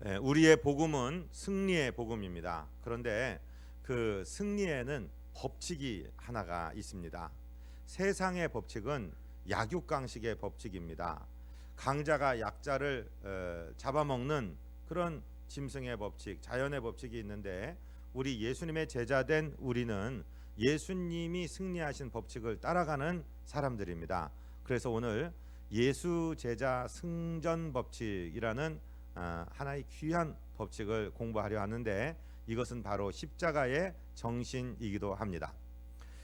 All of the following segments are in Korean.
우리의 복음은 승리의 복음입니다. 그런데 그 승리에는 법칙이 하나가 있습니다. 세상의 법칙은 약육강식의 법칙입니다. 강자가 약자를 잡아먹는 그런 짐승의 법칙, 자연의 법칙이 있는데, 우리 예수님의 제자된 우리는 예수님이 승리하신 법칙을 따라가는 사람들입니다. 그래서 오늘 예수 제자 승전 법칙이라는 하나의 귀한 법칙을 공부하려 하는데, 이것은 바로 십자가의 정신이기도 합니다.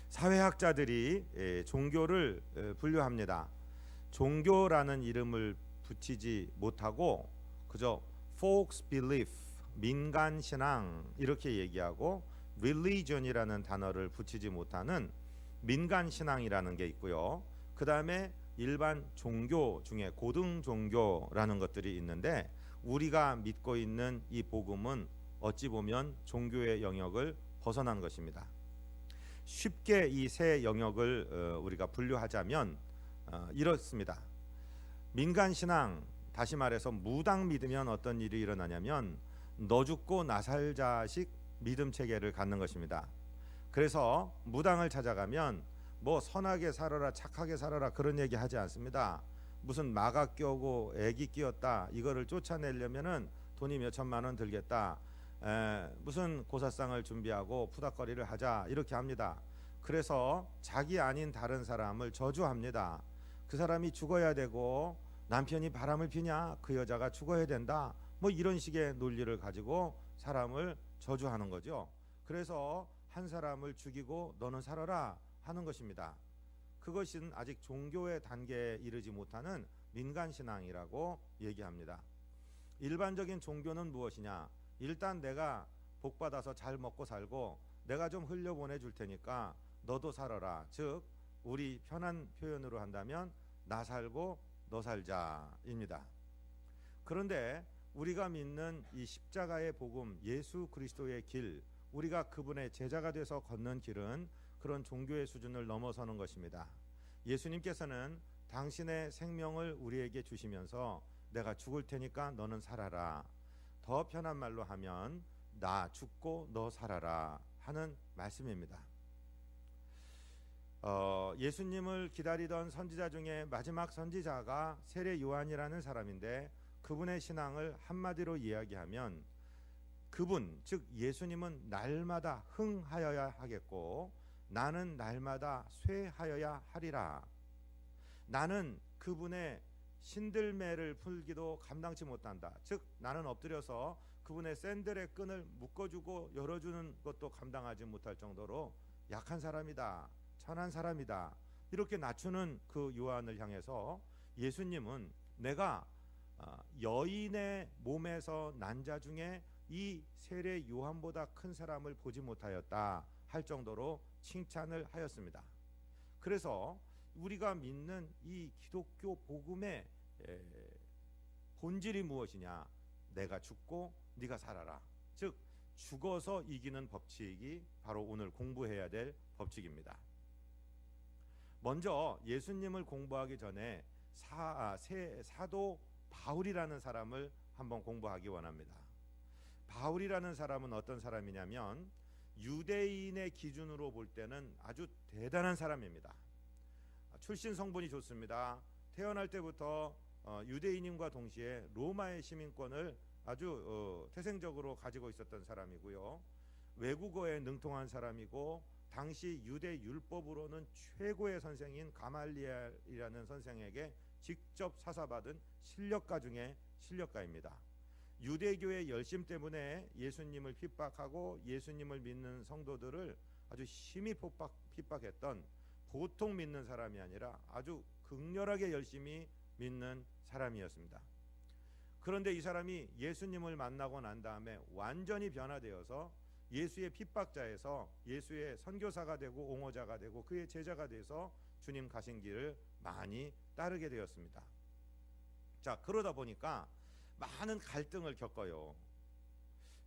사회학자들이 종교를 분류합니다. 종교라는 이름을 붙이지 못하고 그저 folks belief, 민간 신앙 이렇게 얘기하고, religion이라는 단어를 붙이지 못하는 민간 신앙이라는 게 있고요. 그 다음에 일반 종교 중에 고등 종교라는 것들이 있는데, 우리가 믿고 있는 이 복음은 어찌 보면 종교의 영역을 벗어난 것입니다. 쉽게 이 세 영역을 우리가 분류하자면 이렇습니다. 민간 신앙, 다시 말해서 무당 믿으면 어떤 일이 일어나냐면 너 죽고 나 살자식 믿음 체계를 갖는 것입니다. 그래서 무당을 찾아가면 뭐 선하게 살아라, 착하게 살아라 그런 얘기 하지 않습니다. 무슨 마가 껴고 애기 끼었다, 이거를 쫓아내려면은 돈이 몇 천만 원 들겠다, 무슨 고사상을 준비하고 푸닥거리를 하자 이렇게 합니다. 그래서 자기 아닌 다른 사람을 저주합니다. 그 사람이 죽어야 되고, 남편이 바람을 피냐, 그 여자가 죽어야 된다, 뭐 이런 식의 논리를 가지고 사람을 저주하는 거죠. 그래서 한 사람을 죽이고 너는 살아라 하는 것입니다. 그것은 아직 종교의 단계에 이르지 못하는 민간신앙이라고 얘기합니다. 일반적인 종교는 무엇이냐? 일단 내가 복받아서 잘 먹고 살고 내가 좀 흘려보내 줄 테니까 너도 살아라. 즉 우리 편한 표현으로 한다면 나 살고 너 살자입니다. 그런데 우리가 믿는 이 십자가의 복음, 예수 그리스도의 길, 우리가 그분의 제자가 돼서 걷는 길은 그런 종교의 수준을 넘어서는 것입니다. 예수님께서는 당신의 생명을 우리에게 주시면서 내가 죽을 테니까 너는 살아라, 더 편한 말로 하면 나 죽고 너 살아라 하는 말씀입니다. 예수님을 기다리던 선지자 중에 마지막 선지자가 세례 요한이라는 사람인데, 그분의 신앙을 한마디로 이야기하면 그분, 즉 예수님은 날마다 흥하여야 하겠고 나는 날마다 쇠하여야 하리라. 나는 그분의 신들매를 풀기도 감당치 못한다. 즉 나는 엎드려서 그분의 샌들의 끈을 묶어주고 열어주는 것도 감당하지 못할 정도로 약한 사람이다, 천한 사람이다, 이렇게 낮추는 그 요한을 향해서 예수님은 내가 여인의 몸에서 난 자 중에 이 세례 요한보다 큰 사람을 보지 못하였다 할 정도로 칭찬을 하였습니다. 그래서 우리가 믿는 이 기독교 복음의 본질이 무엇이냐? 내가 죽고 네가 살아라. 즉 죽어서 이기는 법칙이 바로 오늘 공부해야 될 법칙입니다. 먼저 예수님을 공부하기 전에 사도 바울이라는 사람을 한번 공부하기 원합니다. 바울이라는 사람은 어떤 사람이냐면 유대인의 기준으로 볼 때는 아주 대단한 사람입니다. 출신 성분이 좋습니다. 태어날 때부터 유대인임과 동시에 로마의 시민권을 아주 태생적으로 가지고 있었던 사람이고요. 외국어에 능통한 사람이고, 당시 유대 율법으로는 최고의 선생인 가말리엘이라는 선생에게 직접 사사받은 실력가 중에 실력가입니다. 유대교의 열심 때문에 예수님을 핍박하고 예수님을 믿는 성도들을 아주 심히 핍박했던, 보통 믿는 사람이 아니라 아주 극렬하게 열심히 믿는 사람이었습니다. 그런데 이 사람이 예수님을 만나고 난 다음에 완전히 변화되어서 예수의 핍박자에서 예수의 선교사가 되고 옹호자가 되고 그의 제자가 돼서 주님 가신 길을 많이 따르게 되었습니다. 자, 그러다 보니까 많은 갈등을 겪어요.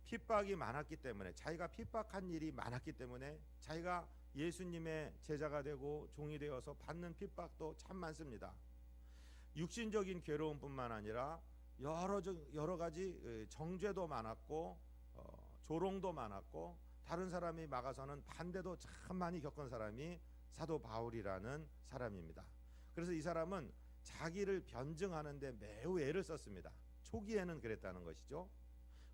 핍박이 많았기 때문에, 자기가 핍박한 일이 많았기 때문에 자기가 예수님의 제자가 되고 종이 되어서 받는 핍박도 참 많습니다. 육신적인 괴로움뿐만 아니라 여러 가지 정죄도 많았고 조롱도 많았고 다른 사람이 막아서는 반대도 참 많이 겪은 사람이 사도 바울이라는 사람입니다. 그래서 이 사람은 자기를 변증하는데 매우 애를 썼습니다. 초기에는 그랬다는 것이죠.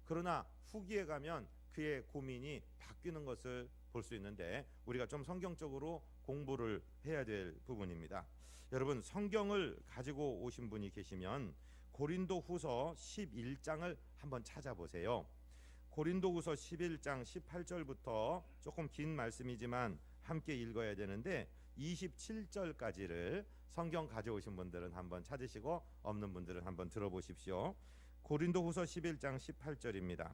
그러나 후기에 가면 그의 고민이 바뀌는 것을 볼 수 있는데 우리가 좀 성경적으로 공부를 해야 될 부분입니다. 여러분, 성경을 가지고 오신 분이 계시면 고린도후서 11장을 한번 찾아보세요. 고린도후서 11장 18절부터 조금 긴 말씀이지만 함께 읽어야 되는데 27절까지를 성경 가져오신 분들은 한번 찾으시고 없는 분들은 한번 들어보십시오. 고린도후서 11장 18절입니다.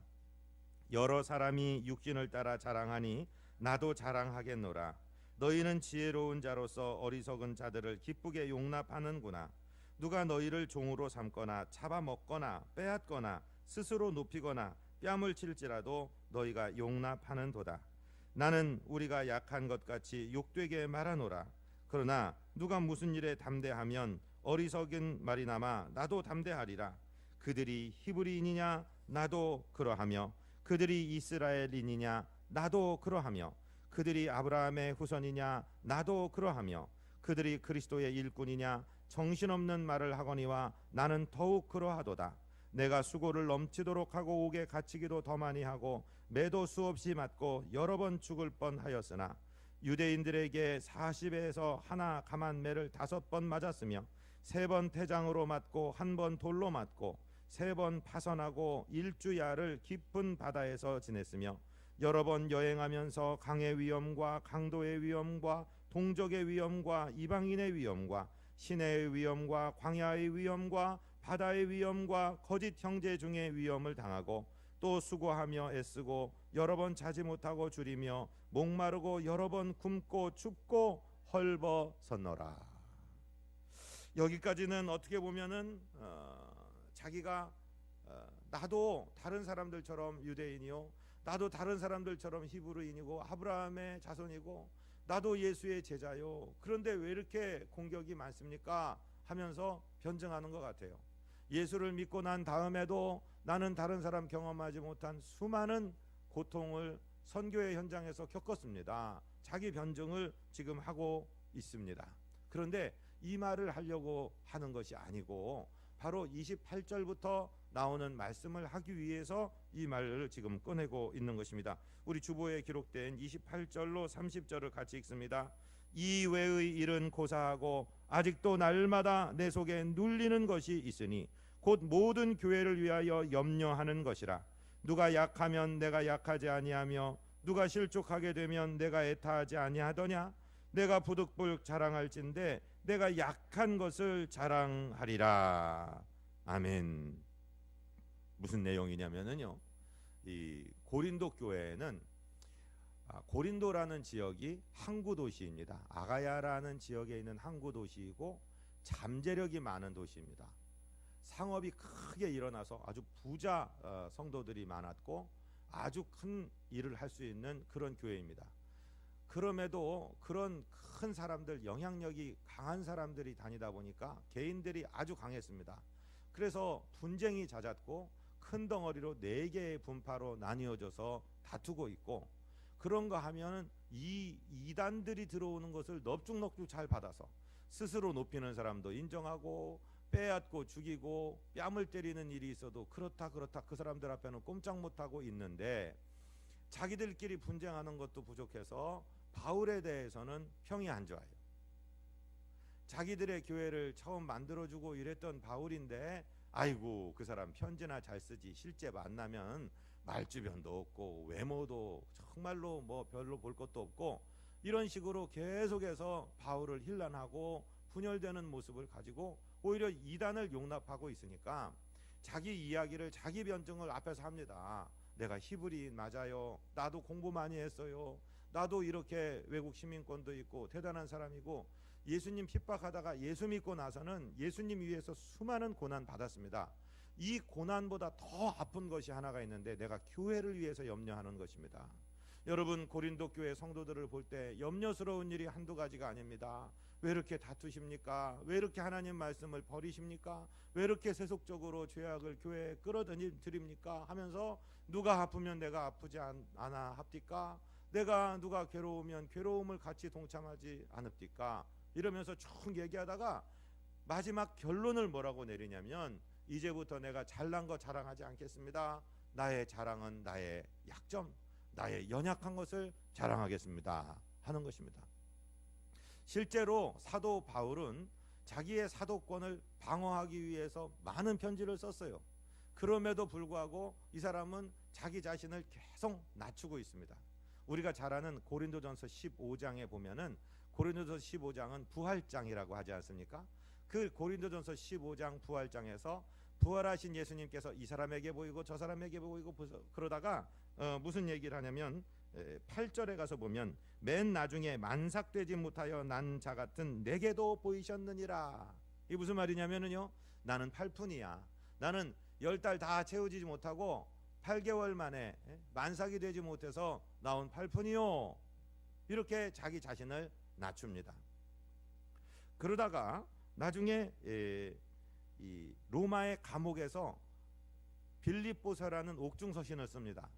여러 사람이 육신을 따라 자랑하니 나도 자랑하겠노라. 너희는 지혜로운 자로서 어리석은 자들을 기쁘게 용납하는구나. 누가 너희를 종으로 삼거나 잡아먹거나 빼앗거나 스스로 높이거나 뺨을 칠지라도 너희가 용납하는도다. 나는 우리가 약한 것 같이 욕되게 말하노라. 그러나 누가 무슨 일에 담대하면 어리석은 말이나마 나도 담대하리라. 그들이 히브리인이냐 나도 그러하며 그들이 이스라엘인이냐 나도 그러하며 그들이 아브라함의 후손이냐 나도 그러하며 그들이 그리스도의 일꾼이냐 정신없는 말을 하거니와 나는 더욱 그러하도다. 내가 수고를 넘치도록 하고 옥에 갇히기도 더 많이 하고 매도 수없이 맞고 여러 번 죽을 뻔하였으나 유대인들에게 40에서 하나 감한 매를 5번 맞았으며 3번 태장으로 맞고 1번 돌로 맞고 3번 파선하고 일주야를 깊은 바다에서 지냈으며 여러 번 여행하면서 강의 위험과 강도의 위험과 동족의 위험과 이방인의 위험과 시내의 위험과 광야의 위험과 바다의 위험과 거짓 형제 중의 위험을 당하고 또 수고하며 애쓰고 여러 번 자지 못하고 줄이며 목마르고 여러 번 굶고 춥고 헐벗었노라. 여기까지는 어떻게 보면은 자기가 나도 다른 사람들처럼 유대인이요, 나도 다른 사람들처럼 히브리인이고 아브라함의 자손이고 나도 예수의 제자요, 그런데 왜 이렇게 공격이 많습니까? 하면서 변증하는 것 같아요. 예수를 믿고 난 다음에도 나는 다른 사람 경험하지 못한 수많은 고통을 선교의 현장에서 겪었습니다. 자기 변증을 지금 하고 있습니다. 그런데 이 말을 하려고 하는 것이 아니고 바로 28절부터 나오는 말씀을 하기 위해서 이 말을 지금 꺼내고 있는 것입니다. 우리 주보에 기록된 28절로 30절을 같이 읽습니다. 이 외의 일은 고사하고 아직도 날마다 내 속에 눌리는 것이 있으니 곧 모든 교회를 위하여 염려하는 것이라. 누가 약하면 내가 약하지 아니하며 누가 실족하게 되면 내가 애타하지 아니하더냐. 내가 부득불 자랑할진대 내가 약한 것을 자랑하리라. 아멘. 무슨 내용이냐면은요, 이 고린도 교회는 고린도라는 지역이 항구 도시입니다. 아가야라는 지역에 있는 항구 도시이고 잠재력이 많은 도시입니다. 상업이 크게 일어나서 아주 부자 성도들이 많았고 아주 큰 일을 할 수 있는 그런 교회입니다. 그럼에도 그런 큰 사람들, 영향력이 강한 사람들이 다니다 보니까 개인들이 아주 강했습니다. 그래서 분쟁이 잦았고 큰 덩어리로 4개의 분파로 나뉘어져서 다투고 있고, 그런가 하면은 이 이단들이 들어오는 것을 넙죽넙죽 잘 받아서 스스로 높이는 사람도 인정하고 빼앗고 죽이고 뺨을 때리는 일이 있어도 그렇다 그 사람들 앞에는 꼼짝 못하고 있는데, 자기들끼리 분쟁하는 것도 부족해서 바울에 대해서는 평이 안 좋아요. 자기들의 교회를 처음 만들어주고 이랬던 바울인데 아이고 그 사람 편지나 잘 쓰지 실제 만나면 말주변도 없고 외모도 정말로 뭐 별로 볼 것도 없고, 이런 식으로 계속해서 바울을 힐난하고 분열되는 모습을 가지고 오히려 이단을 용납하고 있으니까 자기 이야기를, 자기 변증을 앞에서 합니다. 내가 히브리인 맞아요. 나도 공부 많이 했어요. 나도 이렇게 외국 시민권도 있고 대단한 사람이고, 예수님 핍박하다가 예수 믿고 나서는 예수님 위해서 수많은 고난 받았습니다. 이 고난보다 더 아픈 것이 하나가 있는데 내가 교회를 위해서 염려하는 것입니다. 여러분, 고린도 교회 성도들을 볼 때 염려스러운 일이 한두 가지가 아닙니다. 왜 이렇게 다투십니까? 왜 이렇게 하나님 말씀을 버리십니까? 왜 이렇게 세속적으로 죄악을 교회에 끌어들입니까? 하면서 누가 아프면 내가 아프지 않아 합디까? 내가 누가 괴로우면 괴로움을 같이 동참하지 않읍디까? 이러면서 쭉 얘기하다가 마지막 결론을 뭐라고 내리냐면, 이제부터 내가 잘난 거 자랑하지 않겠습니다. 나의 자랑은 나의 약점, 나의 연약한 것을 자랑하겠습니다 하는 것입니다. 실제로 사도 바울은 자기의 사도권을 방어하기 위해서 많은 편지를 썼어요. 그럼에도 불구하고 이 사람은 자기 자신을 계속 낮추고 있습니다. 우리가 잘 아는 고린도전서 15장에 보면은, 고린도전서 15장은 부활장이라고 하지 않습니까? 그 고린도전서 15장 부활장에서 부활하신 예수님께서 이 사람에게 보이고 저 사람에게 보이고 그러다가 무슨 얘기를 하냐면 8절에 가서 보면, 맨 나중에 만삭되지 못하여 난 자 같은 내게도 보이셨느니라. 이게 무슨 말이냐면요, 나는 팔푼이야. 나는 10달 다 채우지 못하고 8개월 만에 만삭이 되지 못해서 나온 팔푼이요. 이렇게 자기 자신을 낮춥니다. 그러다가 나중에 이 로마의 감옥에서 빌립보서라는 옥중서신을 씁니다.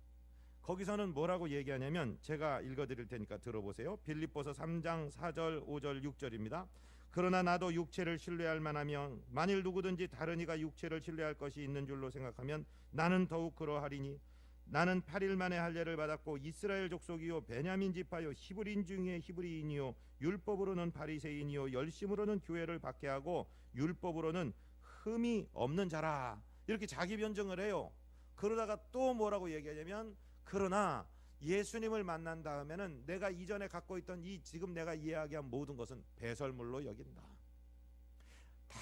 거기서는 뭐라고 얘기하냐면, 제가 읽어드릴 테니까 들어보세요. 빌립보서 3장 4절 5절 6절입니다. 그러나 나도 육체를 신뢰할 만하면 만일 누구든지 다른 이가 육체를 신뢰할 것이 있는 줄로 생각하면 나는 더욱 그러하리니, 나는 8일 만에 할례를 받았고 이스라엘 족속이요 베냐민 지파요 히브리인 중에 히브리인이요 율법으로는 바리새인이요 열심으로는 교회를 박해하고 율법으로는 흠이 없는 자라. 이렇게 자기 변증을 해요. 그러다가 또 뭐라고 얘기하냐면, 그러나 예수님을 만난 다음에는 내가 이전에 갖고 있던 이 지금 내가 이야기한 모든 것은 배설물로 여긴다. 다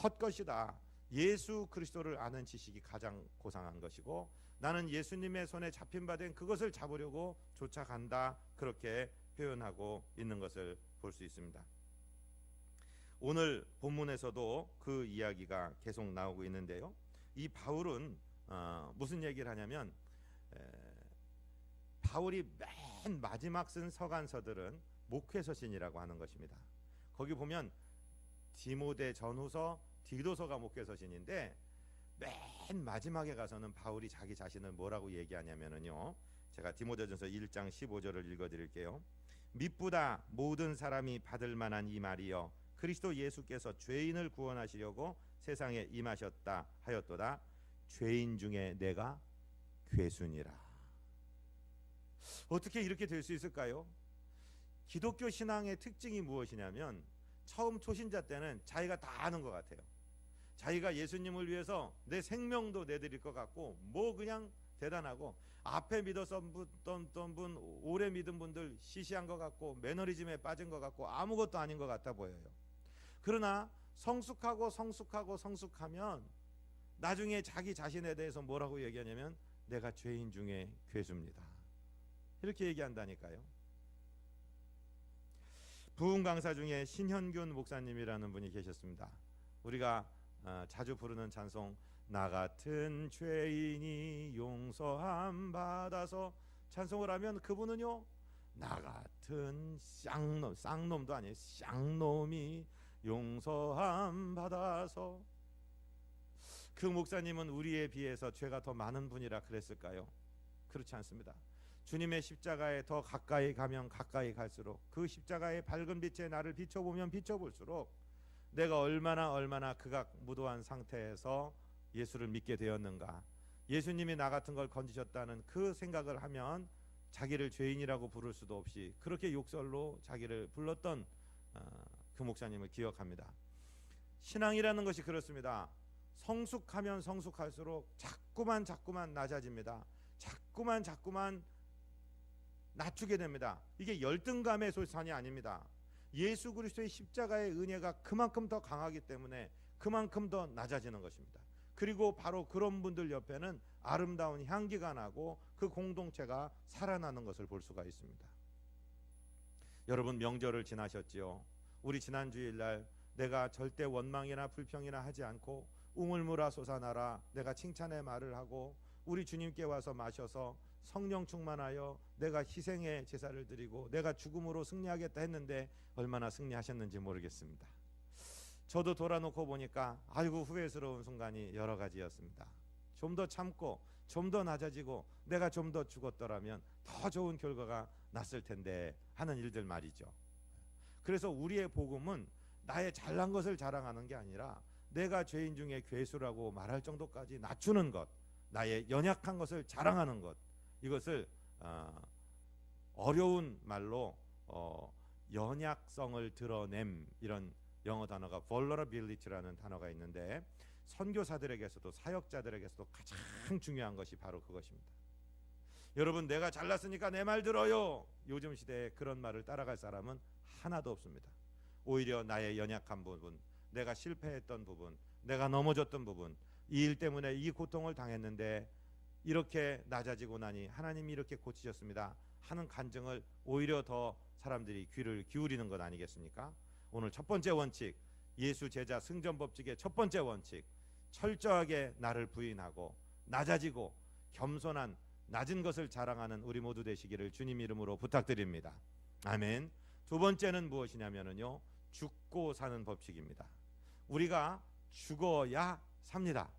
헛것이다. 예수 그리스도를 아는 지식이 가장 고상한 것이고, 나는 예수님의 손에 잡힌 바 된 그것을 잡으려고 쫓아간다. 그렇게 표현하고 있는 것을 볼 수 있습니다. 오늘 본문에서도 그 이야기가 계속 나오고 있는데요. 이 바울은 무슨 얘기를 하냐면, 바울이 맨 마지막 쓴 서간서들은 목회서신이라고 하는 것입니다. 거기 보면 디모데 전후서, 디도서가 목회서신인데, 맨 마지막에 가서는 바울이 자기 자신을 뭐라고 얘기하냐면요, 제가 디모데전서 1장 15절을 읽어드릴게요. 미쁘다 모든 사람이 받을 만한 이 말이여, 그리스도 예수께서 죄인을 구원하시려고 세상에 임하셨다 하였도다. 죄인 중에 내가 괴순이라. 어떻게 이렇게 될 수 있을까요? 기독교 신앙의 특징이 무엇이냐면, 처음 초신자 때는 자기가 다 아는 것 같아요. 자기가 예수님을 위해서 내 생명도 내드릴 것 같고, 뭐 그냥 대단하고, 앞에 믿었던 분, 오래 믿은 분들 시시한 것 같고, 매너리즘에 빠진 것 같고, 아무것도 아닌 것 같아 보여요. 그러나 성숙하면 나중에 자기 자신에 대해서 뭐라고 얘기하냐면, 내가 죄인 중에 괴수입니다. 이렇게 얘기한다니까요. 부흥 강사 중에 신현균 목사님이라는 분이 계셨습니다. 우리가 자주 부르는 찬송, 나 같은 죄인이 용서함 받아서 찬송을 하면, 그분은요, 나 같은 쌍놈도 아니에요, 쌍놈이 용서함 받아서. 그 목사님은 우리에 비해서 죄가 더 많은 분이라 그랬을까요? 그렇지 않습니다. 주님의 십자가에 더 가까이 가면 가까이 갈수록, 그 십자가의 밝은 빛에 나를 비춰보면 비춰볼수록 내가 얼마나 극악 무도한 상태에서 예수를 믿게 되었는가, 예수님이 나 같은 걸 건지셨다는 그 생각을 하면 자기를 죄인이라고 부를 수도 없이 그렇게 욕설로 자기를 불렀던 그 목사님을 기억합니다. 신앙이라는 것이 그렇습니다. 성숙하면 성숙할수록 자꾸만 낮아집니다. 자꾸만 낮추게 됩니다. 이게 열등감의 소산이 아닙니다. 예수 그리스도의 십자가의 은혜가 그만큼 더 강하기 때문에 그만큼 더 낮아지는 것입니다. 그리고 바로 그런 분들 옆에는 아름다운 향기가 나고 그 공동체가 살아나는 것을 볼 수가 있습니다. 여러분, 명절을 지나셨지요? 우리 지난 주일날 내가 절대 원망이나 불평이나 하지 않고 우물물아 솟아나라, 내가 칭찬의 말을 하고 우리 주님께 와서 마셔서 성령 충만하여 내가 희생의 제사를 드리고 내가 죽음으로 승리하겠다 했는데 얼마나 승리하셨는지 모르겠습니다. 저도 돌아놓고 보니까 아이고 후회스러운 순간이 여러 가지였습니다. 좀 더 참고 좀 더 낮아지고 내가 좀 더 죽었더라면 더 좋은 결과가 났을 텐데 하는 일들 말이죠. 그래서 우리의 복음은 나의 잘난 것을 자랑하는 게 아니라 내가 죄인 중에 괴수라고 말할 정도까지 낮추는 것, 나의 연약한 것을 자랑하는 것, 이것을 어려운 말로 연약성을 드러냄, 이런 영어 단어가 vulnerability라는 단어가 있는데 선교사들에게서도 사역자들에게서도 가장 중요한 것이 바로 그것입니다. 여러분, 내가 잘났으니까 내 말 들어요. 요즘 시대에 그런 말을 따라갈 사람은 하나도 없습니다. 오히려 나의 연약한 부분, 내가 실패했던 부분, 내가 넘어졌던 부분, 이 일 때문에 이 고통을 당했는데 이렇게 낮아지고 나니 하나님이 이렇게 고치셨습니다 하는 간증을 오히려 더 사람들이 귀를 기울이는 것 아니겠습니까? 오늘 첫 번째 원칙, 예수 제자 승전 법칙의 첫 번째 원칙, 철저하게 나를 부인하고 낮아지고 겸손한 낮은 것을 자랑하는 우리 모두 되시기를 주님 이름으로 부탁드립니다. 아멘. 두 번째는 무엇이냐면요, 죽고 사는 법칙입니다. 우리가 죽어야 삽니다.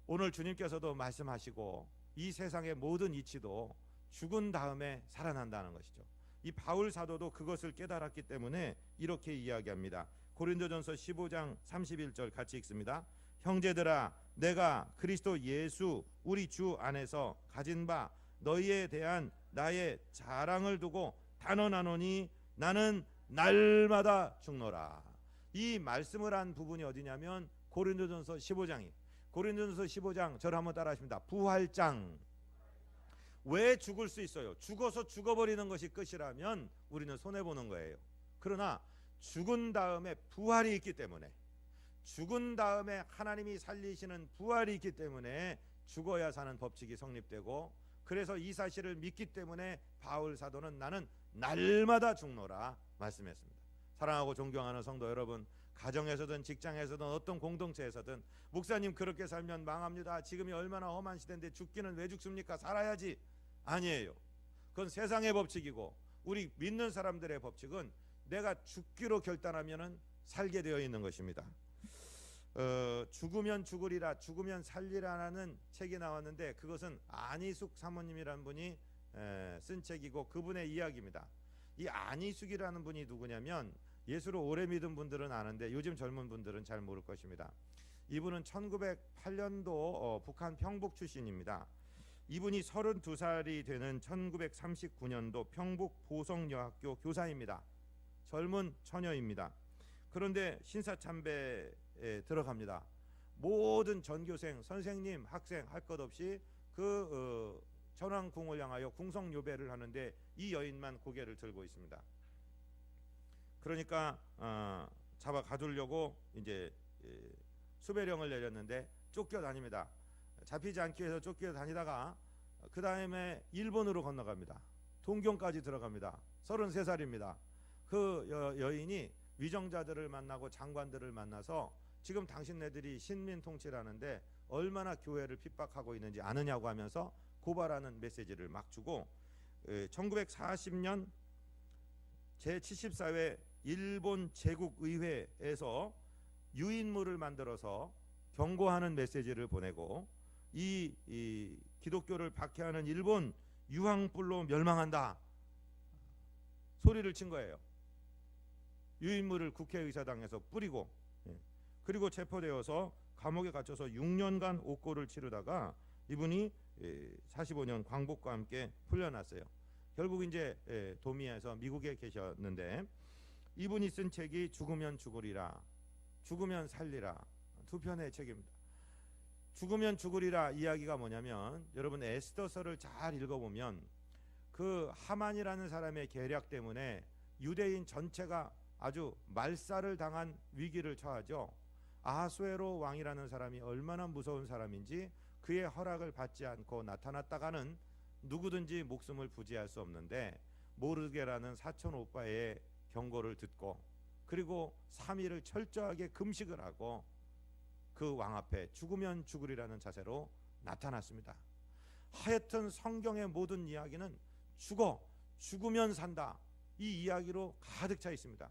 오늘 주님께서도 말씀하시고 이 세상의 모든 이치도 죽은 다음에 살아난다는 것이죠. 이 바울 사도도 그것을 깨달았기 때문에 이렇게 이야기합니다. 고린도전서 15장 31절 같이 읽습니다. 형제들아, 내가 그리스도 예수 우리 주 안에서 가진 바 너희에 대한 나의 자랑을 두고 단언하노니 나는 날마다 죽노라. 이 말씀을 한 부분이 어디냐면 고린도전서 15장이. 고린도전서 15장, 저를 한번 따라 하십니다. 부활장. 왜 죽을 수 있어요? 죽어서 죽어버리는 것이 끝이라면 우리는 손해보는 거예요. 그러나 죽은 다음에 부활이 있기 때문에, 죽은 다음에 하나님이 살리시는 부활이 있기 때문에 죽어야 사는 법칙이 성립되고, 그래서 이 사실을 믿기 때문에 바울 사도는 나는 날마다 죽노라 말씀했습니다. 사랑하고 존경하는 성도 여러분, 가정에서든 직장에서든 어떤 공동체에서든 목사님 그렇게 살면 망합니다, 지금이 얼마나 험한 시대인데 죽기는 왜 죽습니까? 살아야지. 아니에요. 그건 세상의 법칙이고 우리 믿는 사람들의 법칙은 내가 죽기로 결단하면 살게 되어 있는 것입니다. 죽으면 죽으리라, 죽으면 살리라는 책이 나왔는데 그것은 안희숙 사모님이라는 분이 쓴 책이고 그분의 이야기입니다. 이 안희숙이라는 분이 누구냐면 예수를 오래 믿은 분들은 아는데 요즘 젊은 분들은 잘 모를 것입니다. 이분은 1908년도 북한 평북 출신입니다. 이분이 32살이 되는 1939년도 평북 보성여학교 교사입니다. 젊은 처녀입니다. 그런데 신사참배에 들어갑니다. 모든 전교생, 선생님, 학생 할 것 없이 그 전왕궁을 향하여 궁성요배를 하는데 이 여인만 고개를 들고 있습니다. 그러니까 잡아 가두려고 이제 수배령을 내렸는데 쫓겨다닙니다. 잡히지 않기 위해서 쫓겨다니다가 그 다음에 일본으로 건너갑니다. 동경까지 들어갑니다. 33살입니다. 그 여인이 위정자들을 만나고 장관들을 만나서 지금 당신네들이 신민 통치라는데 얼마나 교회를 핍박하고 있는지 아느냐고 하면서 고발하는 메시지를 막 주고 1940년 제74회 일본 제국의회에서 유인물을 만들어서 경고하는 메시지를 보내고 이 기독교를 박해하는 일본 유황불로 멸망한다 소리를 친 거예요. 유인물을 국회의사당에서 뿌리고, 그리고 체포되어서 감옥에 갇혀서 6년간 옥고를 치르다가 이분이 45년 광복과 함께 풀려났어요. 결국 이제 도미에서 미국에 계셨는데 이분이 쓴 책이 죽으면 죽으리라, 죽으면 살리라, 두 편의 책입니다. 죽으면 죽으리라 이야기가 뭐냐면 여러분 에스더서를 잘 읽어보면 그 하만이라는 사람의 계략 때문에 유대인 전체가 아주 말살을 당한 위기를 처하죠. 아하수에로 왕이라는 사람이 얼마나 무서운 사람인지 그의 허락을 받지 않고 나타났다가는 누구든지 목숨을 부지할 수 없는데 모르게라는 사촌 오빠의 경고를 듣고 그리고 3일을 철저하게 금식을 하고 그 왕 앞에 죽으면 죽으리라는 자세로 나타났습니다. 하여튼 성경의 모든 이야기는 죽으면 산다, 이 이야기로 가득 차 있습니다.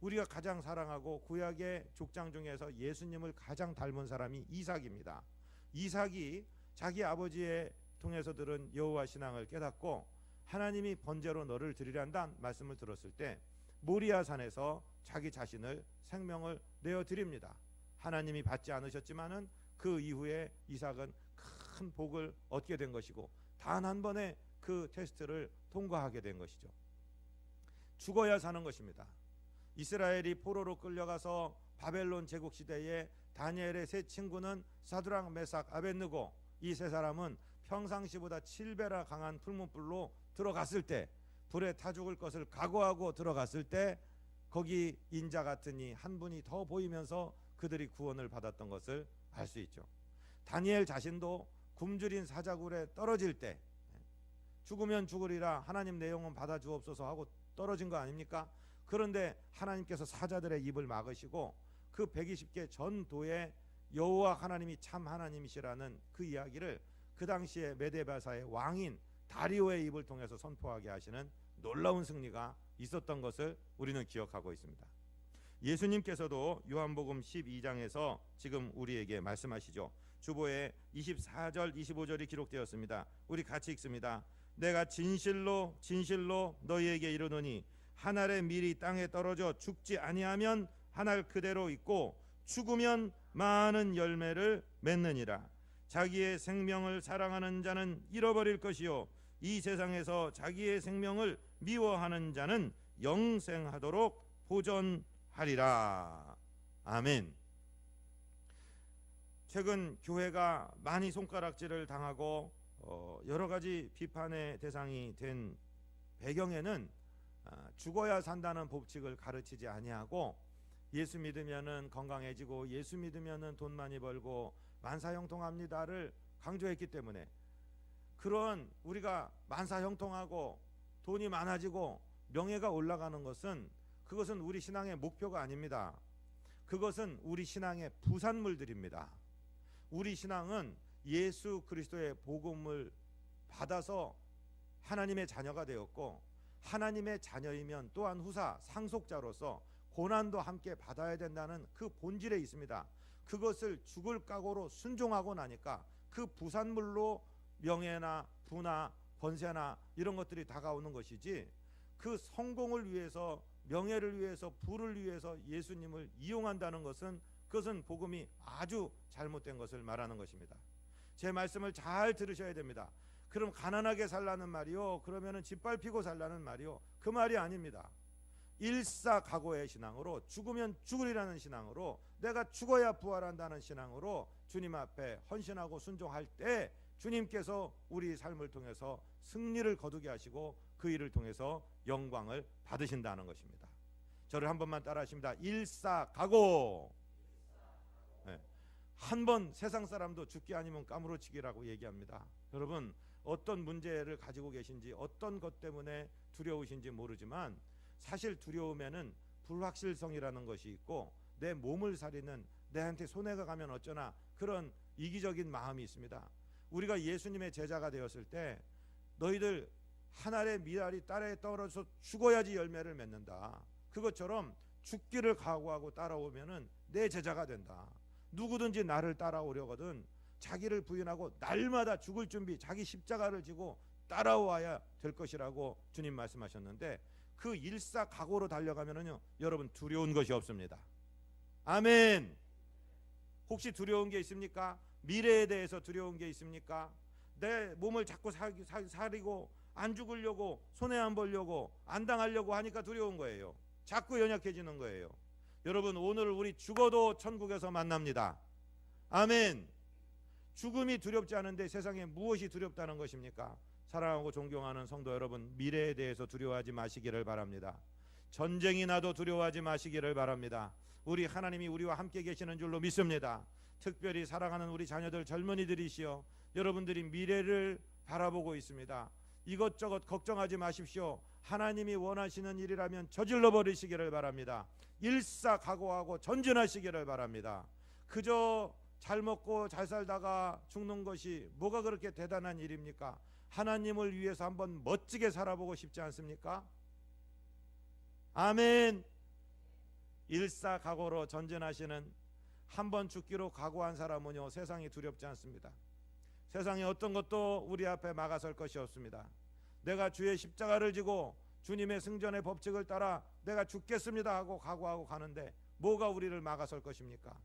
우리가 가장 사랑하고 구약의 족장 중에서 예수님을 가장 닮은 사람이 이삭입니다. 이삭이 자기 아버지의 통해서 들은 여호와 신앙을 깨닫고 하나님이 번제로 너를 드리란다는 말씀을 들었을 때 모리아 산에서 자기 자신을 생명을 내어 드립니다. 하나님이 받지 않으셨지만은 그 이후에 이삭은 큰 복을 얻게 된 것이고 단 한 번의 그 테스트를 통과하게 된 것이죠. 죽어야 사는 것입니다. 이스라엘이 포로로 끌려가서 바벨론 제국 시대에 다니엘의 세 친구는 사드락, 메삭, 아벳느고, 이 세 사람은 평상시보다 7배나 강한 풀문불로 들어갔을 때, 불에 타 죽을 것을 각오하고 들어갔을 때 거기 인자 같은 이 한 분이 더 보이면서 그들이 구원을 받았던 것을 알 수 있죠. 다니엘 자신도 굶주린 사자굴에 떨어질 때 죽으면 죽으리라 하나님 내 영혼 받아 주옵소서 하고 떨어진 거 아닙니까? 그런데 하나님께서 사자들의 입을 막으시고 그 120개 전도에 여호와 하나님이 참 하나님이시라는 그 이야기를 그 당시에 메데바사의 왕인 다리오의 입을 통해서 선포하게 하시는 놀라운 승리가 있었던 것을 우리는 기억하고 있습니다. 예수님께서도 요한복음 12장에서 지금 우리에게 말씀하시죠. 주보에 24절 25절이 기록되었습니다. 우리 같이 읽습니다. 내가 진실로 진실로 너희에게 이르노니 한 알의 밀이 땅에 떨어져 죽지 아니하면 한 알 그대로 있고 죽으면 많은 열매를 맺느니라. 자기의 생명을 사랑하는 자는 잃어버릴 것이요 이 세상에서 자기의 생명을 미워하는 자는 영생하도록 보존하리라. 아멘. 최근 교회가 많이 손가락질을 당하고 여러 가지 비판의 대상이 된 배경에는 죽어야 산다는 법칙을 가르치지 아니하고 예수 믿으면은 건강해지고 예수 믿으면은 돈 많이 벌고 만사형통합니다를 강조했기 때문에 그런 우리가 만사형통하고 돈이 많아지고 명예가 올라가는 것은 그것은 우리 신앙의 목표가 아닙니다. 그것은 우리 신앙의 부산물들입니다. 우리 신앙은 예수 그리스도의 복음을 받아서 하나님의 자녀가 되었고 하나님의 자녀이면 또한 후사 상속자로서 고난도 함께 받아야 된다는 그 본질에 있습니다. 그것을 죽을 각오로 순종하고 나니까 그 부산물로 명예나 부나 번세나 이런 것들이 다가오는 것이지 그 성공을 위해서 명예를 위해서 부를 위해서 예수님을 이용한다는 것은 그것은 복음이 아주 잘못된 것을 말하는 것입니다. 제 말씀을 잘 들으셔야 됩니다. 그럼 가난하게 살라는 말이요? 그러면은 짓밟히고 살라는 말이요? 그 말이 아닙니다. 일사각오의 신앙으로 죽으면 죽으리라는 신앙으로 내가 죽어야 부활한다는 신앙으로 주님 앞에 헌신하고 순종할 때 주님께서 우리 삶을 통해서 승리를 거두게 하시고 그 일을 통해서 영광을 받으신다는 것입니다. 저를 한 번만 따라 하십니다. 일사각오. 네. 한 번 세상 사람도 죽기 아니면 까무러치기라고 얘기합니다. 여러분 어떤 문제를 가지고 계신지 어떤 것 때문에 두려우신지 모르지만 사실 두려움에는 불확실성이라는 것이 있고 내 몸을 사리는 내한테 손해가 가면 어쩌나 그런 이기적인 마음이 있습니다. 우리가 예수님의 제자가 되었을 때 너희들 한 알의 밀알이 땅에 떨어져서 죽어야지 열매를 맺는다. 그것처럼 죽기를 각오하고 따라오면은 내 제자가 된다. 누구든지 나를 따라오려거든 자기를 부인하고 날마다 죽을 준비 자기 십자가를 지고 따라와야 될 것이라고 주님 말씀하셨는데 그 일사각오로 달려가면은요 여러분 두려운 것이 없습니다. 아멘. 혹시 두려운 게 있습니까? 미래에 대해서 두려운 게 있습니까? 내 몸을 자꾸 사리고 안 죽으려고 손해 안 보려고 안 당하려고 하니까 두려운 거예요. 자꾸 연약해지는 거예요. 여러분 오늘 우리 죽어도 천국에서 만납니다. 아멘. 죽음이 두렵지 않은데 세상에 무엇이 두렵다는 것입니까? 사랑하고 존경하는 성도 여러분, 미래에 대해서 두려워하지 마시기를 바랍니다. 전쟁이 나도 두려워하지 마시기를 바랍니다. 우리 하나님이 우리와 함께 계시는 줄로 믿습니다. 특별히 사랑하는 우리 자녀들 젊은이들이시여 여러분들이 미래를 바라보고 있습니다. 이것저것 걱정하지 마십시오. 하나님이 원하시는 일이라면 저질러 버리시기를 바랍니다. 일사각오하고 전진하시기를 바랍니다. 그저 잘 먹고 잘 살다가 죽는 것이 뭐가 그렇게 대단한 일입니까? 하나님을 위해서 한번 멋지게 살아보고 싶지 않습니까? 아멘. 일사각오로 전진하시는, 한번 죽기로 각오한 사람은요 세상이 두렵지 않습니다. 세상에 어떤 것도 우리 앞에 막아설 것이 없습니다. 내가 주의 십자가를 지고 주님의 승전의 법칙을 따라 내가 죽겠습니다 하고 각오하고 가는데 뭐가 우리를 막아설 것입니까?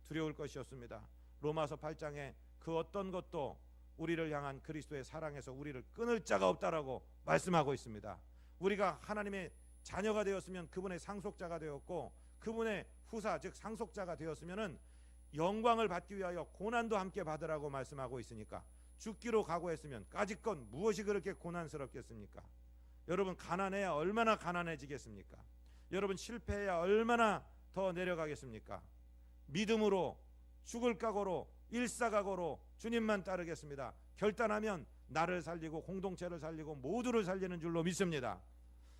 두려울 것이 없습니다. 로마서 8장에 그 어떤 것도 우리를 향한 그리스도의 사랑에서 우리를 끊을 자가 없다라고 말씀하고 있습니다. 우리가 하나님의 자녀가 되었으면 그분의 상속자가 되었고, 그분의 후사 즉 상속자가 되었으면은 영광을 받기 위하여 고난도 함께 받으라고 말씀하고 있으니까, 죽기로 각오했으면 까짓것 무엇이 그렇게 고난스럽겠습니까? 여러분 가난해야 얼마나 가난해지겠습니까? 여러분 실패해야 얼마나 더 내려가겠습니까? 믿음으로 죽을 각오로 일사각오로 주님만 따르겠습니다. 결단하면 나를 살리고 공동체를 살리고 모두를 살리는 줄로 믿습니다.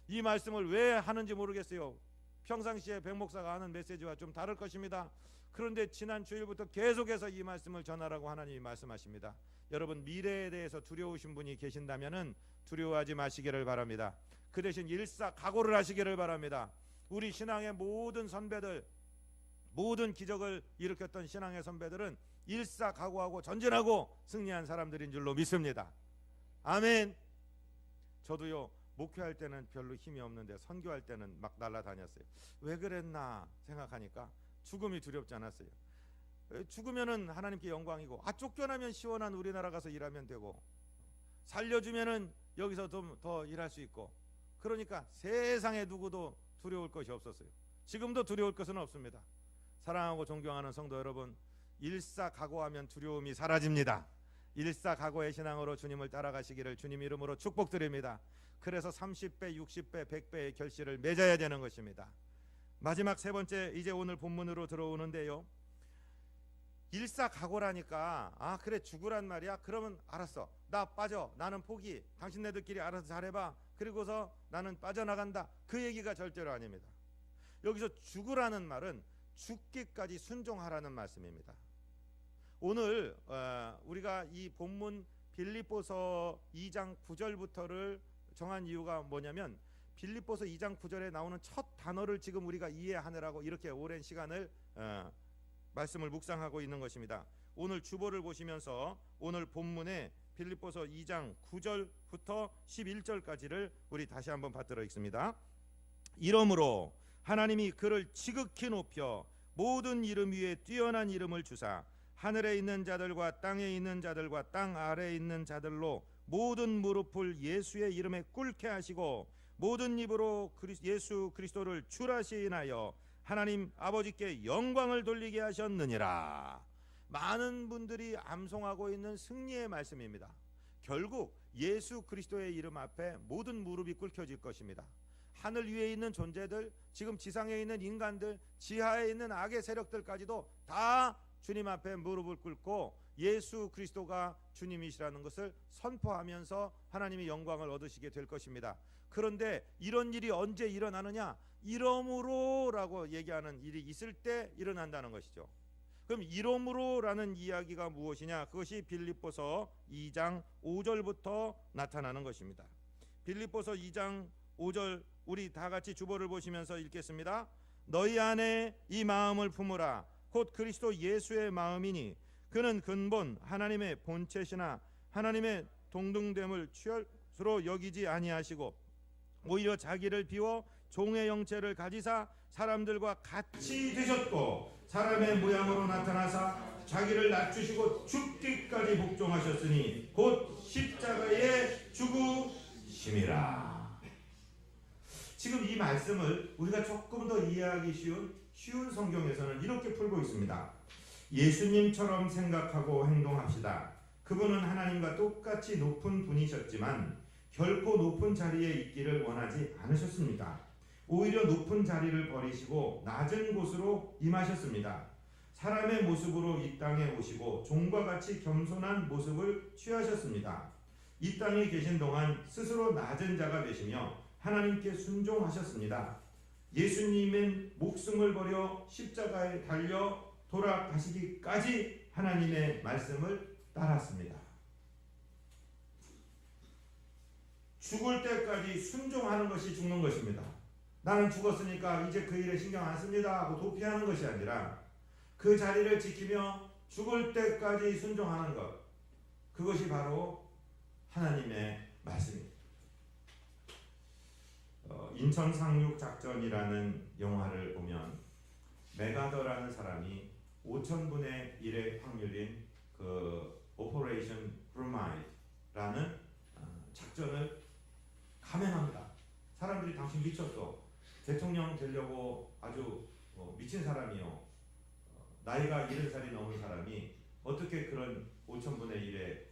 이 말씀을 왜 하는지 모르겠어요. 평상시에 백 목사가 하는 메시지와 좀 다를 것입니다. 그런데 지난 주일부터 계속해서 이 말씀을 전하라고 하나님이 말씀하십니다. 여러분 미래에 대해서 두려우신 분이 계신다면은 두려워하지 마시기를 바랍니다. 그 대신 일사각오를 하시기를 바랍니다. 우리 신앙의 모든 선배들, 모든 기적을 일으켰던 신앙의 선배들은 일사각오하고 전진하고 승리한 사람들인 줄로 믿습니다. 아멘. 저도요 목회할 때는 별로 힘이 없는데 선교할 때는 막 날아다녔어요. 왜 그랬나 생각하니까 죽음이 두렵지 않았어요. 죽으면은 하나님께 영광이고, 쫓겨나면 시원한 우리나라 가서 일하면 되고, 살려주면은 여기서 좀 더 일할 수 있고, 그러니까 세상에 누구도 두려울 것이 없었어요. 지금도 두려울 것은 없습니다. 사랑하고 존경하는 성도 여러분, 일사각오하면 두려움이 사라집니다. 일사각오의 신앙으로 주님을 따라가시기를 주님 이름으로 축복드립니다. 그래서 30배, 60배, 100배의 결실을 맺어야 되는 것입니다. 마지막 세 번째, 이제 오늘 본문으로 들어오는데요, 일사각오라니까 그래 죽으란 말이야? 그러면 알았어, 나 빠져, 나는 포기, 당신네들끼리 알아서 잘해봐, 그리고서 나는 빠져나간다, 그 얘기가 절대로 아닙니다. 여기서 죽으라는 말은 죽기까지 순종하라는 말씀입니다. 오늘 우리가 이 본문 빌립보서 2장 9절부터를 정한 이유가 뭐냐면, 빌립보서 2장 9절에 나오는 첫 단어를 지금 우리가 이해하느라고 이렇게 오랜 시간을 말씀을 묵상하고 있는 것입니다. 오늘 주보를 보시면서 오늘 본문에 빌립보서 2장 9절부터 11절까지를 우리 다시 한번 받들어 읽습니다. 이러므로 하나님이 그를 지극히 높여 모든 이름 위에 뛰어난 이름을 주사 하늘에 있는 자들과 땅에 있는 자들과 땅 아래에 있는 자들로 모든 무릎을 예수의 이름에 꿇게 하시고 모든 입으로 예수 그리스도를 주라 시인하여 하나님 아버지께 영광을 돌리게 하셨느니라. 많은 분들이 암송하고 있는 승리의 말씀입니다. 결국 예수 그리스도의 이름 앞에 모든 무릎이 꿇혀질 것입니다. 하늘 위에 있는 존재들, 지금 지상에 있는 인간들, 지하에 있는 악의 세력들까지도 다 주님 앞에 무릎을 꿇고 예수 그리스도가 주님이시라는 것을 선포하면서 하나님이 영광을 얻으시게 될 것입니다. 그런데 이런 일이 언제 일어나느냐? 이러므로라고 얘기하는 일이 있을 때 일어난다는 것이죠. 그럼 이러므로라는 이야기가 무엇이냐? 그것이 빌립보서 2장 5절부터 나타나는 것입니다. 빌립보서 2장 5절 우리 다 같이 주보를 보시면서 읽겠습니다. 너희 안에 이 마음을 품으라. 곧 그리스도 예수의 마음이니 그는 근본 하나님의 본체시나 하나님의 동등됨을 취할수로 여기지 아니하시고 오히려 자기를 비워 종의 형체를 가지사 사람들과 같이 되셨고 사람의 모양으로 나타나사 자기를 낮추시고 죽기까지 복종하셨으니 곧 십자가에 죽으심이라. 지금 이 말씀을 우리가 조금 더 이해하기 쉬운 성경에서는 이렇게 풀고 있습니다. 예수님처럼 생각하고 행동합시다. 그분은 하나님과 똑같이 높은 분이셨지만 결코 높은 자리에 있기를 원하지 않으셨습니다. 오히려 높은 자리를 버리시고 낮은 곳으로 임하셨습니다. 사람의 모습으로 이 땅에 오시고 종과 같이 겸손한 모습을 취하셨습니다. 이 땅에 계신 동안 스스로 낮은 자가 되시며 하나님께 순종하셨습니다. 예수님은 목숨을 버려 십자가에 달려 돌아가시기까지 하나님의 말씀을 따랐습니다. 죽을 때까지 순종하는 것이 죽는 것입니다. 나는 죽었으니까 이제 그 일에 신경 안 씁니다 하고 도피하는 것이 아니라 그 자리를 지키며 죽을 때까지 순종하는 것, 그것이 바로 하나님의 말씀입니다. 인천 상륙 작전이라는 영화를 보면 메가더라는 사람이 5,000분의 1의 확률인 그 오퍼레이션 브루마이드라는 작전을 감행합니다. 사람들이 당신 미쳤어. 대통령 되려고 아주 미친 사람이요. 나이가 70살이 넘은 사람이 어떻게 그런 5,000분의 1의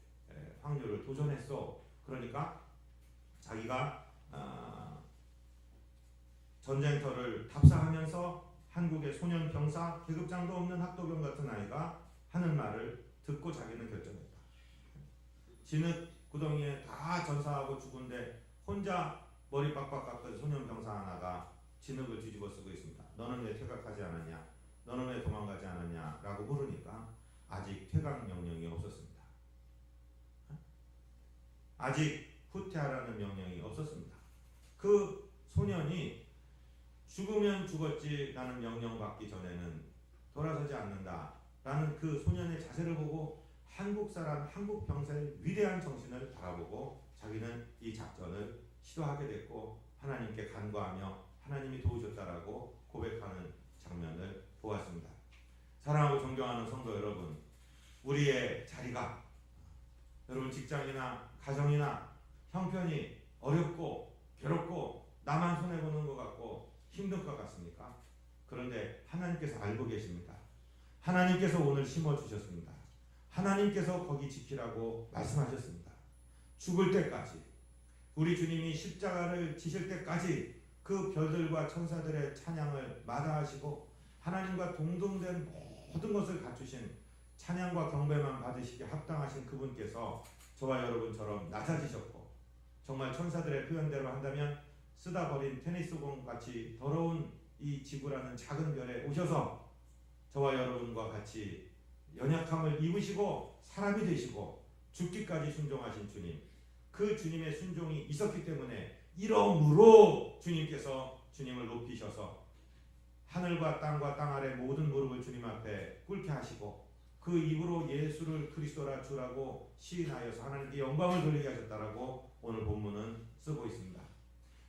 확률을 도전했어. 그러니까 자기가 전쟁터를 탑사하면서 한국의 소년 병사, 계급장도 없는 학도병 같은 아이가 하는 말을 듣고 자기는 결정했다. 진흙 구덩이에 다 전사하고 죽은데 혼자 머리 빡빡 깎은 소년 병사 하나가 진흙을 뒤집어 쓰고 있습니다. 너는 왜 퇴각하지 않았냐? 너는 왜 도망가지 않았냐? 라고 물으니까 아직 퇴각 명령이 없었습니다. 아직 후퇴하라는 명령이 없었습니다. 그 소년이 죽으면 죽었지 나는 명령받기 전에는 돌아서지 않는다 라는 그 소년의 자세를 보고 한국 사람, 한국 병사의 위대한 정신을 바라보고 자기는 이 작전을 시도하게 됐고 하나님께 간구하며 하나님이 도우셨다라고 고백하는 장면을 보았습니다. 사랑하고 존경하는 성도 여러분, 우리의 자리가 여러분 직장이나 가정이나 형편이 어렵고 괴롭고 나만 손해보는 것 같고 힘들 것 같습니까? 그런데 하나님께서 알고 계십니다. 하나님께서 오늘 심어주셨습니다. 하나님께서 거기 지키라고 말씀하셨습니다. 죽을 때까지 우리 주님이 십자가를 지실 때까지 그 별들과 천사들의 찬양을 마다하시고 하나님과 동등된 모든 것을 갖추신 찬양과 경배만 받으시기에 합당하신 그분께서 저와 여러분처럼 낮아지셨고 정말 천사들의 표현대로 한다면 쓰다 버린 테니스공 같이 더러운 이 지구라는 작은 별에 오셔서 저와 여러분과 같이 연약함을 입으시고 사람이 되시고 죽기까지 순종하신 주님, 그 주님의 순종이 있었기 때문에 이러므로 주님께서 주님을 높이셔서 하늘과 땅과 땅 아래 모든 무릎을 주님 앞에 꿇게 하시고 그 입으로 예수를 그리스도라 주라고 시인하여서 하나님께 영광을 돌리게 하셨다라고 오늘 본문은 쓰고 있습니다.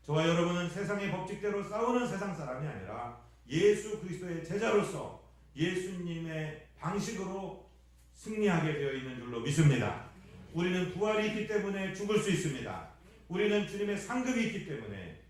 저와 여러분은 세상의 법칙대로 싸우는 세상 사람이 아니라 예수 그리스도의 제자로서 예수님의 방식으로 승리하게 되어 있는 줄로 믿습니다. 우리는 부활이 있기 때문에 죽을 수 있습니다. 우리는 주님의 상급이 있기 때문에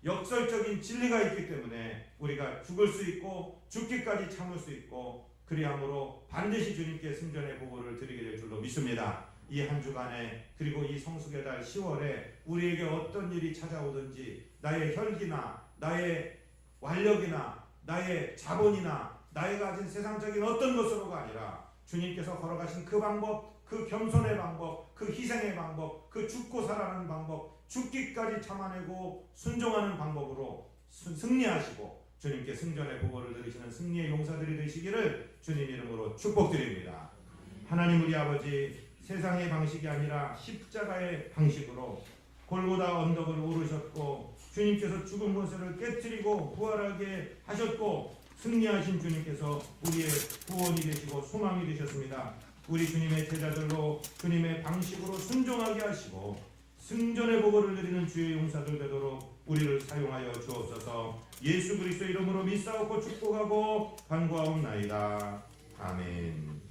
역설적인 진리가 있기 때문에 우리가 죽을 수 있고 죽기까지 참을 수 있고 그리함으로 반드시 주님께 승전의 보고를 드리게 될 줄로 믿습니다. 이 한 주간에 그리고 이 성숙의 달 10월에 우리에게 어떤 일이 찾아오든지 나의 혈기나 나의 완력이나 나의 자본이나 나의 가진 세상적인 어떤 것으로가 아니라 주님께서 걸어가신 그 방법, 그 겸손의 방법, 그 희생의 방법, 그 죽고 살아가는 방법, 죽기까지 참아내고 순종하는 방법으로 승리하시고 주님께 승전의 보고를 들으시는 승리의 용사들이 되시기를 주님 이름으로 축복드립니다. 하나님 우리 아버지, 세상의 방식이 아니라 십자가의 방식으로 골고다 언덕을 오르셨고 주님께서 죽은 권세를 깨뜨리고 부활하게 하셨고 승리하신 주님께서 우리의 구원이 되시고 소망이 되셨습니다. 우리 주님의 제자들로 주님의 방식으로 순종하게 하시고 승전의 보고를 드리는 주의 용사들 되도록 우리를 사용하여 주옵소서. 예수 그리스도 이름으로 믿사옵고 축복하고 간구하옵나이다. 아멘.